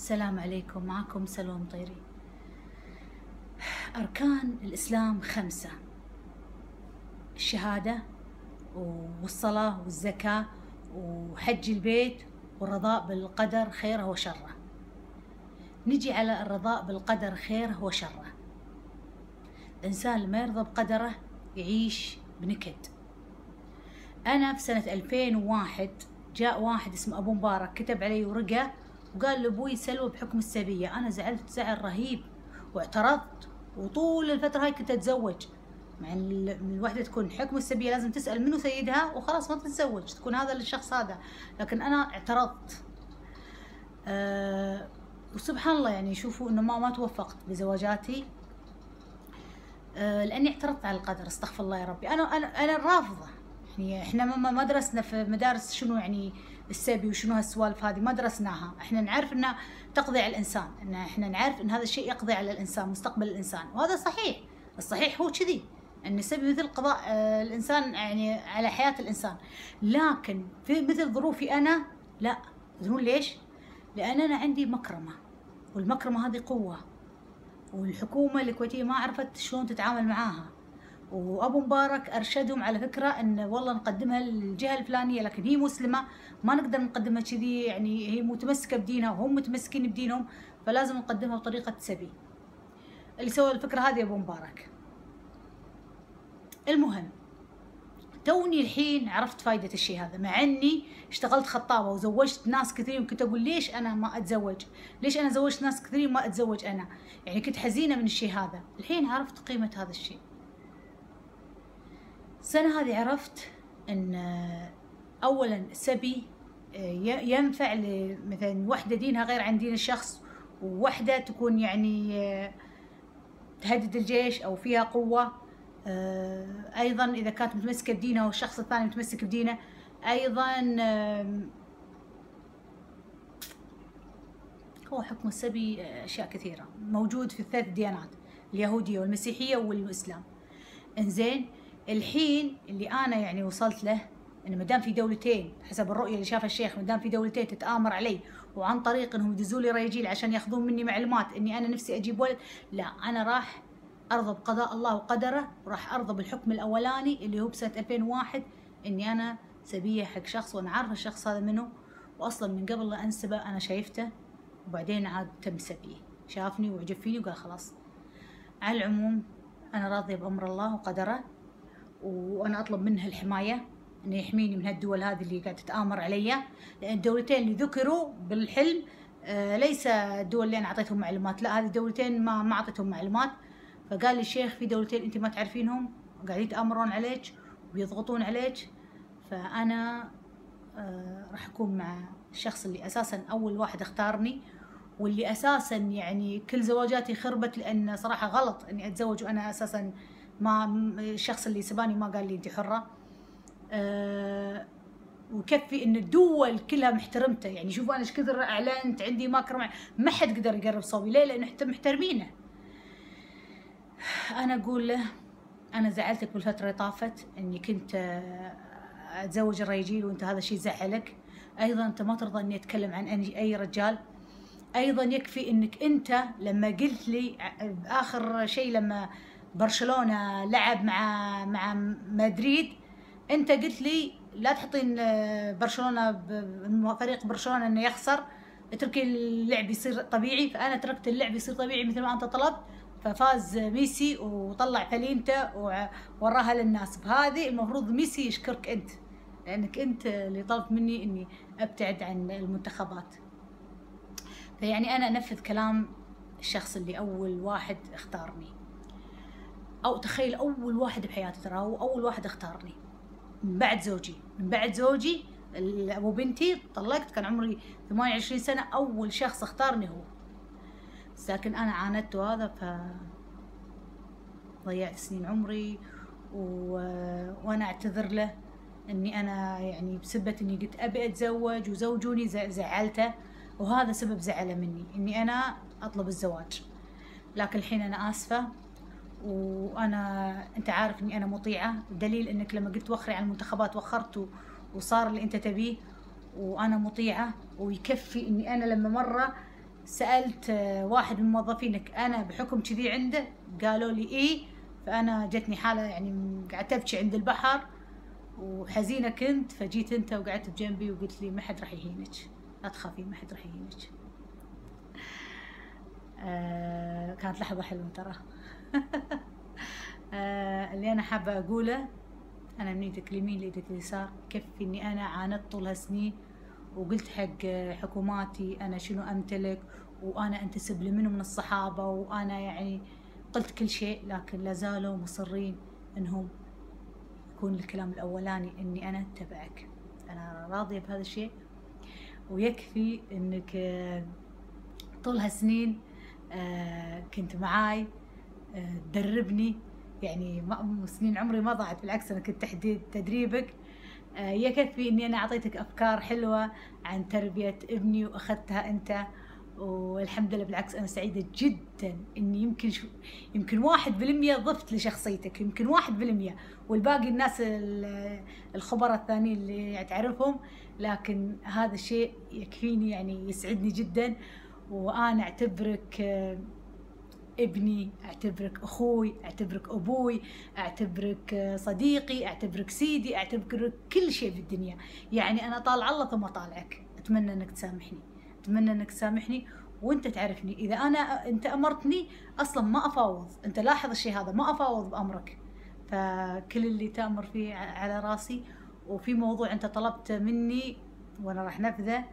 السلام عليكم، معكم سلوى مطيري. أركان الإسلام 5: الشهادة والصلاة والزكاة وحج البيت والرضاء بالقدر خيره وشره. نجي على الرضاء بالقدر خيره وشره. الإنسان لما يرضى بقدره يعيش بنكد. أنا في سنة 2001 جاء واحد اسمه أبو مبارك كتب علي ورقة وقال لأبوي سلوى بحكم السبية. أنا زعلت زعل رهيب واعترضت، وطول الفترة هاي كنت أتزوج. مع إن الوحدة تكون حكم السبية لازم تسأل منو سيدها وخلاص ما تتزوج، تكون هذا الشخص هذا، لكن أنا اعترضت. وسبحان الله يعني شوفوا إنه ما توفقت بزواجاتي لأني اعترضت على القدر. استغفر الله يا ربي. أنا رافضة. يعني إحنا ما درسنا في مدارس شنو يعني السبي وشنو هالسوالف هذه، ما درسناها. إحنا نعرف إنها تقضي على الإنسان، إن إحنا نعرف إن هذا الشيء يقضي على الإنسان، مستقبل الإنسان، وهذا صحيح. الصحيح هو كذي، إن السبي مثل قضاء الإنسان يعني على حياة الإنسان. لكن في مثل ظروفي أنا لا. تدرون ليش؟ لأن أنا عندي مكرمة، والمكرمة هذه قوة، والحكومة الكويتية ما عرفت شلون تتعامل معاها. وابو مبارك ارشدهم على فكره ان والله نقدمها للجهه الفلانيه، لكن هي مسلمه ما نقدر نقدمها كذي، يعني هي متمسكه بدينها وهم متمسكين بدينهم، فلازم نقدمها بطريقه سبي. اللي سوى الفكره هذه ابو مبارك. المهم توني الحين عرفت فايده الشيء هذا، مع اني اشتغلت خطابه وزوجت ناس كثيرين، وكنت اقول ليش انا ما اتزوج؟ ليش انا زوجت ناس كثيرين ما اتزوج انا؟ يعني كنت حزينه من الشيء هذا. الحين عرفت قيمه هذا الشيء. السنة هذه عرفت ان اولا السبي ينفع مثلا وحدة دينها غير عن دين الشخص، ووحدة تكون يعني تهدد الجيش او فيها قوة. ايضا اذا كانت متمسكة بدينها والشخص الثاني متمسك بدينه. ايضا هو حكم السبي اشياء كثيرة موجود في الثلاث ديانات، اليهودية والمسيحية والاسلام. انزين الحين اللي انا يعني وصلت له ان ما دام في دولتين، حسب الرؤيه اللي شافها الشيخ، ما دام في دولتين تتآمر علي وعن طريق انهم يدزوا لي رياجيل عشان ياخذون مني معلومات اني انا نفسي اجيب ولد، لا، انا راح ارضى بقضاء الله وقدره، وراح ارضى بالحكم الاولاني اللي هو بسنه 2001 اني انا سبيه حق شخص وانا عارفه الشخص هذا منه، واصلا من قبل لا انسبه انا شايفته، وبعدين عاد تم سبيه، شافني وعجب فيني وقال خلاص. على العموم انا راضيه بامر الله وقدره، وانا اطلب منها الحمايه، انه يحميني من هالدول هذه اللي قاعده تتآمر علي. لان الدولتين اللي ذكروا بالحلم ليس الدول اللي انا اعطيتهم معلومات، لا، هذه الدولتين ما اعطيتهم معلومات. فقال لي الشيخ في دولتين انت ما تعرفينهم قاعدين يتآمرون عليك وبيضغطون عليك، فانا راح اكون مع الشخص اللي اساسا اول واحد اختارني، واللي اساسا يعني كل زواجاتي خربت، لان صراحه غلط اني اتزوج وانا اساسا ما الشخص اللي سباني ما قال لي انت حره. ويكفي ان الدول كلها محترمته. يعني شوفوا انا ايش كثر اعلنت عندي مكرمه، ما حد قدر يقرب صوبي. ليه؟ لان محترمينه. انا اقول له انا زعلتك بالفتره اللي طافت اني كنت اتزوج الرجال، وانت هذا الشيء زعلك. ايضا انت ما ترضى اني اتكلم عن اي رجال. ايضا يكفي انك انت لما قلت لي اخر شيء لما برشلونة لعب مع مدريد، انت قلت لي لا تحطين برشلونة فريق برشلونة انه يخسر، اتركي اللعب يصير طبيعي. فانا تركت اللعب يصير طبيعي مثل ما انت طلبت، ففاز ميسي وطلع ثلينته ووراها للناس. فهذه المفروض ميسي يشكرك انت، لانك انت اللي طلبت مني اني ابتعد عن المنتخبات. فيعني انا انفذ كلام الشخص اللي اول واحد اختارني، او تخيل اول واحد بحياتي، ترى هو اول واحد اختارني من بعد زوجي ابو بنتي. طلقت كان عمري 28 سنه، اول شخص اختارني هو. لكن انا عاندت هذا، ضيعت سنين عمري وانا اعتذر له اني انا يعني بسبه اني قلت ابي اتزوج وزوجوني زعلته، وهذا سبب زعله مني اني انا اطلب الزواج. لكن الحين انا اسفه، انت عارف اني انا مطيعه، دليل انك لما قلت وخري على المنتخبات وخرت وصار اللي انت تبيه، وانا مطيعه. ويكفي اني انا لما مره سألت واحد من موظفينك أنا بحكم كذي عنده، قالوا لي إيه. فأنا جتني حالة يعني قعدت أبكي عند البحر وحزينة كنت، فجيت أنت وقعدت بجنبي وقلت لي ما حد راح يهينك، لا تخافي ما حد راح يهينك. كانت لحظة حلوة ترى. اللي أنا حابة أقوله، أنا من إيدك اليمين لإيدك اليسار، كفي إني أنا عانت طول هالسنين وقلت حق حكوماتي أنا شنو أمتلك وأنا أنتسب لمنو من الصحابة، وأنا يعني قلت كل شيء، لكن لازالوا مصرين إنهم يكون الكلام الأولاني إني أنا تبعك. أنا راضية بهذا الشيء، ويكفي إنك طول هالسنين كنت معاي تدربني، يعني سنين عمري ما ضاعت، بالعكس أنا كنت تحت تدريبك. يكفي إني أنا أعطيتك أفكار حلوة عن تربية ابني وأخذتها أنت، والحمد لله. بالعكس أنا سعيدة جدا إني يمكن 1% ضفت لشخصيتك، يمكن 1%، والباقي الناس الخبراء الثانيين اللي تعرفهم، لكن هذا الشيء يكفيني يعني يسعدني جدا. وأنا أعتبرك ابني، اعتبرك اخوي، اعتبرك ابوي، اعتبرك صديقي، اعتبرك سيدي، اعتبرك كل شيء في الدنيا. يعني انا طالع الله ثم طالعك. اتمنى انك تسامحني، اتمنى انك تسامحني، وانت تعرفني اذا انت امرتني اصلا ما افاوض. انت لاحظ الشيء هذا، ما افاوض بامرك، فكل اللي تامر فيه على راسي. وفي موضوع انت طلبته مني وانا راح نفذه،